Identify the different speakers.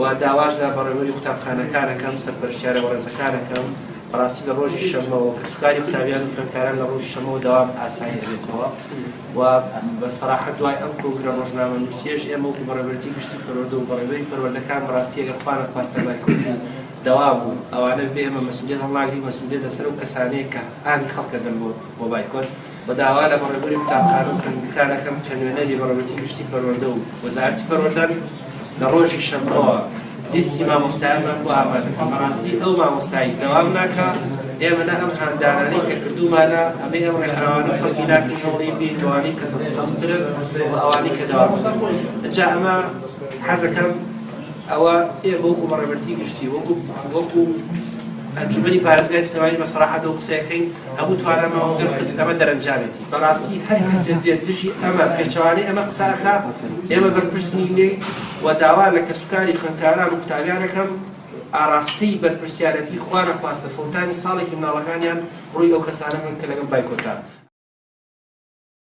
Speaker 1: و داواش لە بەڕێوەری قوتابخانەکانەکەم سەرپەرشتیارە وەڕێزەکانەکەم بەڕاستی لە ڕۆژی شەمەوە کە سوکاری قوتابیان و خوێندکاران لە ڕۆژی شەمەوە داوام ئاسایی دەبێتەوە و بە سەراحەت دوای ئەم پرۆگرە ڕۆژنامە نووسیەش ئێمە وەکو بەڕێوەبەری گشتی پەروەردە و بەڕێوەری پەروەردەکان بەڕاستی ئەگەر خوا نەخواستە بایکۆتی دەوا بوو ئەوانە بێ ئێمە مەسئولیەت هەڵناگرین مەسئولیەت لەسەر ئەو کەسانەیە کە ئانی خەڵکە دەن بۆ بایکۆت بە داوا لە بەڕێوەری قوتابخانە و خوێندکارەکەم کە نوێنەری بەڕێوەبەری گشتی پەروەردە و وەزارەتی پەروەردە لە ڕۆژی شەمەوە لیستی مامۆستایانمان بۆ ئامادەکەن بەڕاستی ئەو مامۆستایی دەوام ناکا ئێمە ئەم خاندانانەی کە کردومانە ئەمێ ئەم ڕێکخراوانە سەڵکی ناکردنەوەی بێتوانی کە دەخوازترن و ئەوانی کە دەوام جا ئەمە حەزەکەم ئەوە ئێمە وەکو بەڕێوەبەری گشتی وەکو ئەنجومەنی پارێزگای سلێمانی بە سەراحەت ئەو قسەیەکەین هەموو توانامەوە گەر خست ئەمە دەرەنجامێتی بەڕاستی هەر کەسێک دێت دژی ئەمە پێچەوانەی ئەمە قساکە ئێمە بەرپرسنی لێ و داوا لە کەسوکاری خوێندکاران و قوتابیانەکەم ئاراستەی بەرپرسیارەتی خوا نەخواستە فەوتانی ساڵێکی مناڵەکانیان ڕووی ئەو کەسانە من کە لەگەڵ بایکۆتان